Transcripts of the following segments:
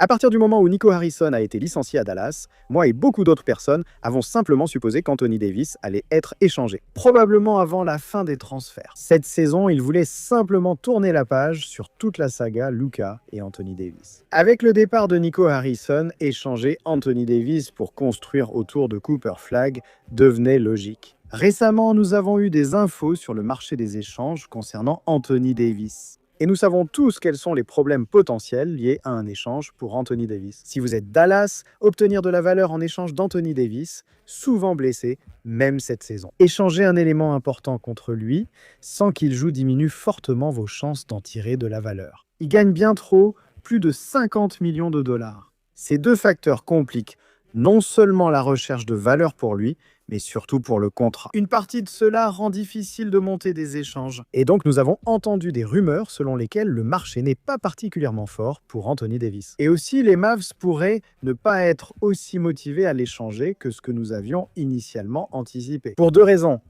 À partir du moment où Nico Harrison a été licencié à Dallas, moi et beaucoup d'autres personnes avons simplement supposé qu'Anthony Davis allait être échangé, probablement avant la fin des transferts. Cette saison, il voulait simplement tourner la page sur toute la saga Luka et Anthony Davis. Avec le départ de Nico Harrison, échanger Anthony Davis pour construire autour de Cooper Flagg devenait logique. Récemment, nous avons eu des infos sur le marché des échanges concernant Anthony Davis. Et nous savons tous quels sont les problèmes potentiels liés à un échange pour Anthony Davis. Si vous êtes Dallas, obtenir de la valeur en échange d'Anthony Davis, souvent blessé, même cette saison. Échanger un élément important contre lui, sans qu'il joue, diminue fortement vos chances d'en tirer de la valeur. Il gagne bien trop, plus de 50 millions de dollars. Ces deux facteurs compliquent non seulement la recherche de valeur pour lui, mais surtout pour le contrat. Une partie de cela rend difficile de monter des échanges. Et donc nous avons entendu des rumeurs selon lesquelles le marché n'est pas particulièrement fort pour Anthony Davis. Et aussi, les Mavs pourraient ne pas être aussi motivés à l'échanger que ce que nous avions initialement anticipé. Pour deux raisons.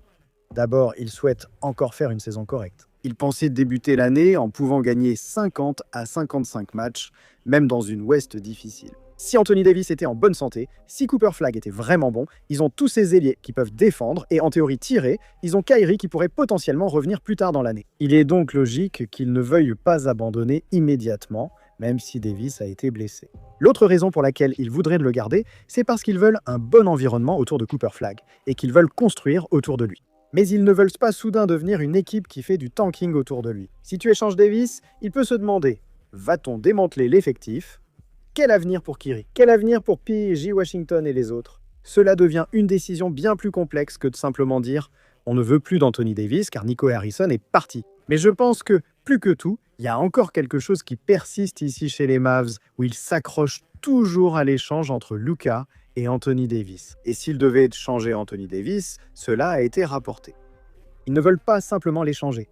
D'abord, ils souhaitent encore faire une saison correcte. Ils pensaient débuter l'année en pouvant gagner 50 à 55 matchs, même dans une Ouest difficile. Si Anthony Davis était en bonne santé, si Cooper Flagg était vraiment bon, ils ont tous ces ailiers qui peuvent défendre et en théorie tirer, ils ont Kyrie qui pourrait potentiellement revenir plus tard dans l'année. Il est donc logique qu'ils ne veuillent pas abandonner immédiatement, même si Davis a été blessé. L'autre raison pour laquelle ils voudraient le garder, c'est parce qu'ils veulent un bon environnement autour de Cooper Flagg et qu'ils veulent construire autour de lui. Mais ils ne veulent pas soudain devenir une équipe qui fait du tanking autour de lui. Si tu échanges Davis, il peut se demander, va-t-on démanteler l'effectif ? Quel avenir pour Kyrie? Quel avenir pour PJ Washington et les autres? Cela devient une décision bien plus complexe que de simplement dire « on ne veut plus d'Anthony Davis car Nico Harrison est parti ». Mais je pense que, plus que tout, il y a encore quelque chose qui persiste ici chez les Mavs, où ils s'accrochent toujours à l'échange entre Luka et Anthony Davis. Et s'ils devaient changer Anthony Davis, cela a été rapporté. Ils ne veulent pas simplement l'échanger.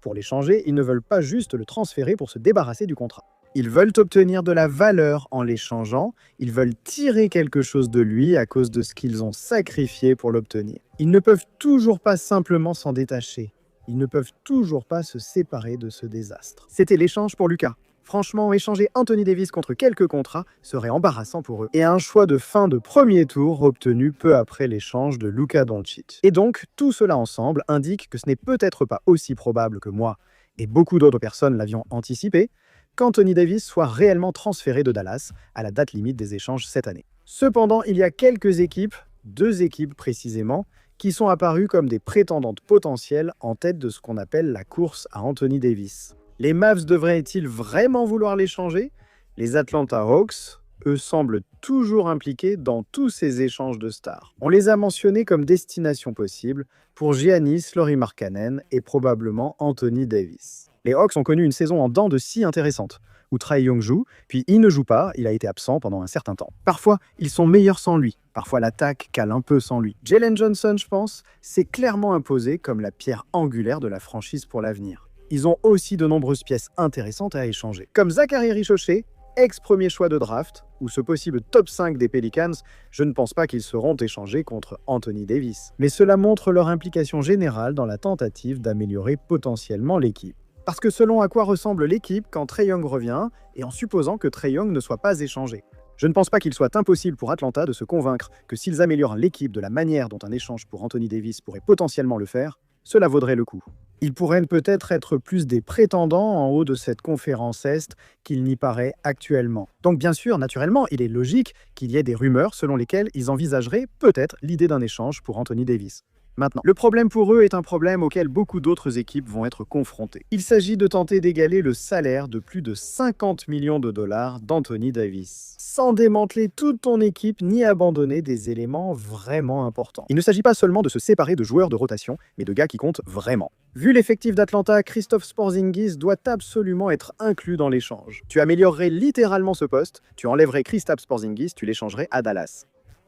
Pour l'échanger, ils ne veulent pas juste le transférer pour se débarrasser du contrat. Ils veulent obtenir de la valeur en l'échangeant, ils veulent tirer quelque chose de lui à cause de ce qu'ils ont sacrifié pour l'obtenir. Ils ne peuvent toujours pas simplement s'en détacher. Ils ne peuvent toujours pas se séparer de ce désastre. C'était l'échange pour Luka. Franchement, échanger Anthony Davis contre quelques contrats serait embarrassant pour eux. Et un choix de fin de premier tour obtenu peu après l'échange de Luka Doncic. Et donc, tout cela ensemble indique que ce n'est peut-être pas aussi probable que moi et beaucoup d'autres personnes l'avions anticipé, qu'Anthony Davis soit réellement transféré de Dallas à la date limite des échanges cette année. Cependant, il y a quelques équipes, 2 équipes précisément, qui sont apparues comme des prétendantes potentielles en tête de ce qu'on appelle la course à Anthony Davis. Les Mavs devraient-ils vraiment vouloir l'échanger? Les Atlanta Hawks, eux, semblent toujours impliqués dans tous ces échanges de stars. On les a mentionnés comme destination possible pour Giannis, Lauri Markkanen et probablement Anthony Davis. Les Hawks ont connu une saison en dents de scie intéressante, où Trae Young joue, puis il ne joue pas, il a été absent pendant un certain temps. Parfois, ils sont meilleurs sans lui, parfois l'attaque cale un peu sans lui. Jalen Johnson, je pense, s'est clairement imposé comme la pierre angulaire de la franchise pour l'avenir. Ils ont aussi de nombreuses pièces intéressantes à échanger, comme Zachary Richocher, ex-premier choix de draft, ou ce possible top 5 des Pelicans, je ne pense pas qu'ils seront échangés contre Anthony Davis. Mais cela montre leur implication générale dans la tentative d'améliorer potentiellement l'équipe. Parce que selon à quoi ressemble l'équipe quand Trae Young revient, et en supposant que Trae Young ne soit pas échangé. Je ne pense pas qu'il soit impossible pour Atlanta de se convaincre que s'ils améliorent l'équipe de la manière dont un échange pour Anthony Davis pourrait potentiellement le faire, cela vaudrait le coup. Ils pourraient peut-être être plus des prétendants en haut de cette conférence Est qu'il n'y paraît actuellement. Donc bien sûr, naturellement, il est logique qu'il y ait des rumeurs selon lesquelles ils envisageraient peut-être l'idée d'un échange pour Anthony Davis. Maintenant, le problème pour eux est un problème auquel beaucoup d'autres équipes vont être confrontées. Il s'agit de tenter d'égaler le salaire de plus de 50 millions de dollars d'Anthony Davis, sans démanteler toute ton équipe ni abandonner des éléments vraiment importants. Il ne s'agit pas seulement de se séparer de joueurs de rotation, mais de gars qui comptent vraiment. Vu l'effectif d'Atlanta, Kristaps Porzingis doit absolument être inclus dans l'échange. Tu améliorerais littéralement ce poste, tu enlèverais Kristaps Porzingis, tu l'échangerais à Dallas.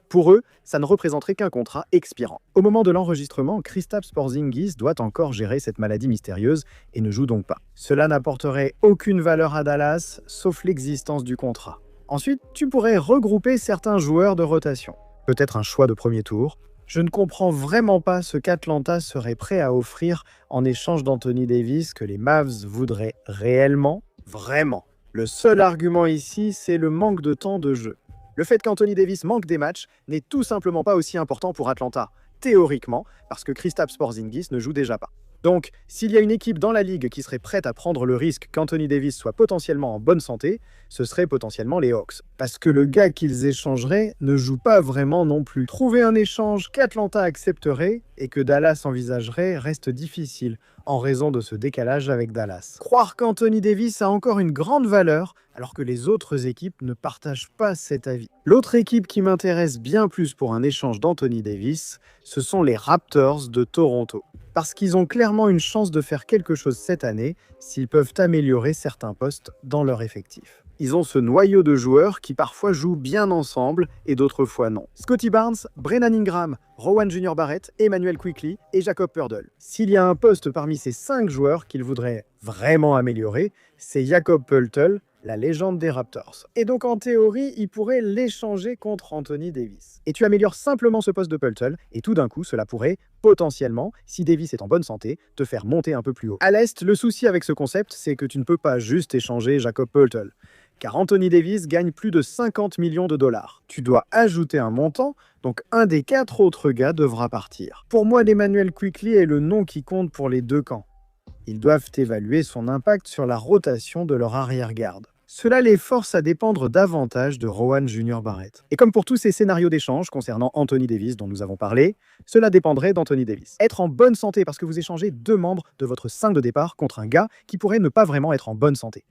Pour eux, ça ne représenterait qu'un contrat expirant. Au moment de l'enregistrement, Kristaps Porzingis doit encore gérer cette maladie mystérieuse et ne joue donc pas. Cela n'apporterait aucune valeur à Dallas, sauf l'existence du contrat. Ensuite, tu pourrais regrouper certains joueurs de rotation. Peut-être un choix de premier tour. Je ne comprends vraiment pas ce qu'Atlanta serait prêt à offrir en échange d'Anthony Davis que les Mavs voudraient réellement, vraiment. Le seul argument ici, c'est le manque de temps de jeu. Le fait qu'Anthony Davis manque des matchs n'est tout simplement pas aussi important pour Atlanta, théoriquement, parce que Kristaps Porzingis ne joue déjà pas. Donc, s'il y a une équipe dans la ligue qui serait prête à prendre le risque qu'Anthony Davis soit potentiellement en bonne santé, ce serait potentiellement les Hawks. Parce que le gars qu'ils échangeraient ne joue pas vraiment non plus. Trouver un échange qu'Atlanta accepterait et que Dallas envisagerait reste difficile, en raison de ce décalage avec Dallas. Croire qu'Anthony Davis a encore une grande valeur, alors que les autres équipes ne partagent pas cet avis. L'autre équipe qui m'intéresse bien plus pour un échange d'Anthony Davis, ce sont les Raptors de Toronto. Parce qu'ils ont clairement une chance de faire quelque chose cette année s'ils peuvent améliorer certains postes dans leur effectif. Ils ont ce noyau de joueurs qui parfois jouent bien ensemble et d'autres fois non. Scottie Barnes, Brennan Ingram, Rowan Jr. Barrett, Emmanuel Quickley et Jakob Poeltl. S'il y a un poste parmi ces 5 joueurs qu'ils voudraient vraiment améliorer, c'est Jakob Poeltl, la légende des Raptors. Et donc en théorie, il pourrait l'échanger contre Anthony Davis. Et tu améliores simplement ce poste de Poeltl, et tout d'un coup, cela pourrait, potentiellement, si Davis est en bonne santé, te faire monter un peu plus haut. À l'Est, le souci avec ce concept, c'est que tu ne peux pas juste échanger Jakob Poeltl, car Anthony Davis gagne plus de 50 millions de dollars. Tu dois ajouter un montant, donc un des 4 autres gars devra partir. Pour moi, Emmanuel Quickley est le nom qui compte pour les deux camps. Ils doivent évaluer son impact sur la rotation de leur arrière-garde. Cela les force à dépendre davantage de Rowan Jr. Barrett. Et comme pour tous ces scénarios d'échange concernant Anthony Davis dont nous avons parlé, cela dépendrait d'Anthony Davis. Être en bonne santé parce que vous échangez 2 membres de votre 5 de départ contre un gars qui pourrait ne pas vraiment être en bonne santé.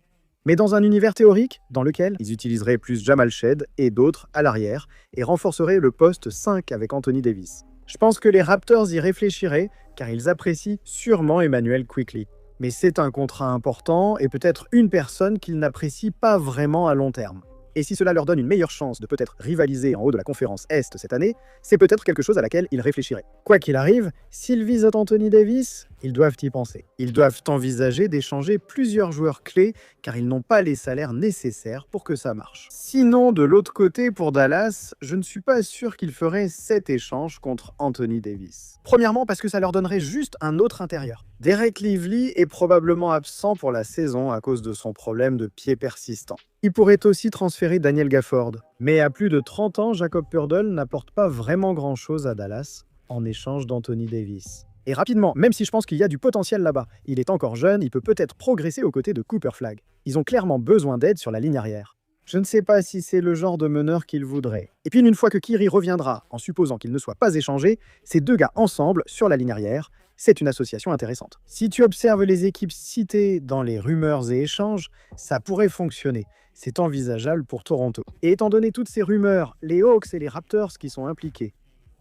Mais dans un univers théorique, dans lequel ils utiliseraient plus Jamal Shead et d'autres à l'arrière, et renforceraient le poste 5 avec Anthony Davis. Je pense que les Raptors y réfléchiraient, car ils apprécient sûrement Emmanuel Quickley. Mais c'est un contrat important et peut-être une personne qu'ils n'apprécient pas vraiment à long terme. Et si cela leur donne une meilleure chance de peut-être rivaliser en haut de la conférence Est cette année, c'est peut-être quelque chose à laquelle ils réfléchiraient. Quoi qu'il arrive, s'ils visent Anthony Davis, ils doivent y penser. Ils doivent envisager d'échanger plusieurs joueurs clés car ils n'ont pas les salaires nécessaires pour que ça marche. Sinon, de l'autre côté, pour Dallas, je ne suis pas sûr qu'ils feraient cet échange contre Anthony Davis. Premièrement, parce que ça leur donnerait juste un autre intérieur. Derek Lively est probablement absent pour la saison à cause de son problème de pied persistant. Il pourrait aussi transférer Daniel Gafford. Mais à plus de 30 ans, Jakob Poeltl n'apporte pas vraiment grand-chose à Dallas en échange d'Anthony Davis. Et rapidement, même si je pense qu'il y a du potentiel là-bas, il est encore jeune, il peut peut-être progresser aux côtés de Cooper Flagg. Ils ont clairement besoin d'aide sur la ligne arrière. Je ne sais pas si c'est le genre de meneur qu'ils voudraient. Et puis une fois que Kyrie reviendra, en supposant qu'il ne soit pas échangé, ces 2 gars ensemble sur la ligne arrière, c'est une association intéressante. Si tu observes les équipes citées dans les rumeurs et échanges, ça pourrait fonctionner. C'est envisageable pour Toronto. Et étant donné toutes ces rumeurs, les Hawks et les Raptors qui sont impliqués,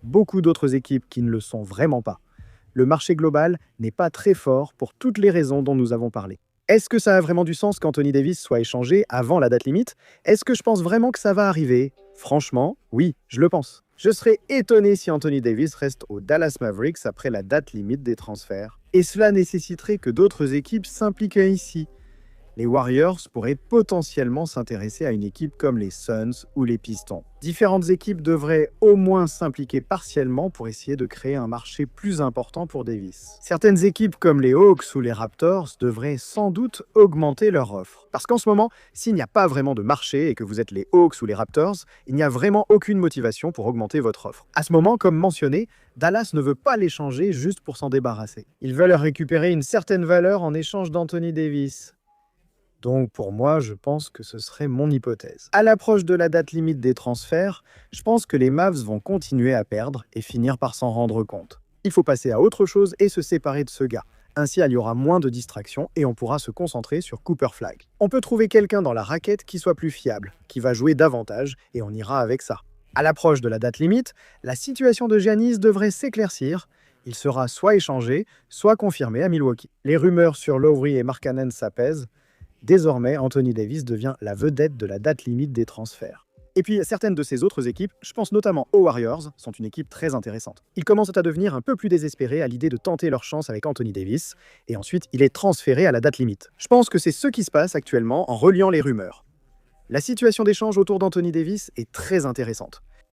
beaucoup d'autres équipes qui ne le sont vraiment pas, le marché global n'est pas très fort pour toutes les raisons dont nous avons parlé. Est-ce que ça a vraiment du sens qu'Anthony Davis soit échangé avant la date limite? Est-ce que je pense vraiment que ça va arriver? Franchement, oui, je le pense. Je serais étonné si Anthony Davis reste aux Dallas Mavericks après la date limite des transferts. Et cela nécessiterait que d'autres équipes s'impliquent ici. Les Warriors pourraient potentiellement s'intéresser à une équipe comme les Suns ou les Pistons. Différentes équipes devraient au moins s'impliquer partiellement pour essayer de créer un marché plus important pour Davis. Certaines équipes comme les Hawks ou les Raptors devraient sans doute augmenter leur offre. Parce qu'en ce moment, s'il n'y a pas vraiment de marché et que vous êtes les Hawks ou les Raptors, il n'y a vraiment aucune motivation pour augmenter votre offre. À ce moment, comme mentionné, Dallas ne veut pas l'échanger juste pour s'en débarrasser. Ils veulent récupérer une certaine valeur en échange d'Anthony Davis. Donc pour moi, je pense que ce serait mon hypothèse. À l'approche de la date limite des transferts, je pense que les Mavs vont continuer à perdre et finir par s'en rendre compte. Il faut passer à autre chose et se séparer de ce gars. Ainsi, il y aura moins de distractions et on pourra se concentrer sur Cooper Flagg. On peut trouver quelqu'un dans la raquette qui soit plus fiable, qui va jouer davantage et on ira avec ça. À l'approche de la date limite, la situation de Giannis devrait s'éclaircir. Il sera soit échangé, soit confirmé à Milwaukee. Les rumeurs sur Lowry et Markkanen s'apaisent. Désormais, Anthony Davis devient la vedette de la date limite des transferts. Et puis, certaines de ces autres équipes, je pense notamment aux Warriors, sont une équipe très intéressante. Ils commencent à devenir un peu plus désespérés à l'idée de tenter leur chance avec Anthony Davis, et ensuite il est transféré à la date limite. Je pense que c'est ce qui se passe actuellement en reliant les rumeurs. La situation d'échange autour d'Anthony Davis est très intéressante.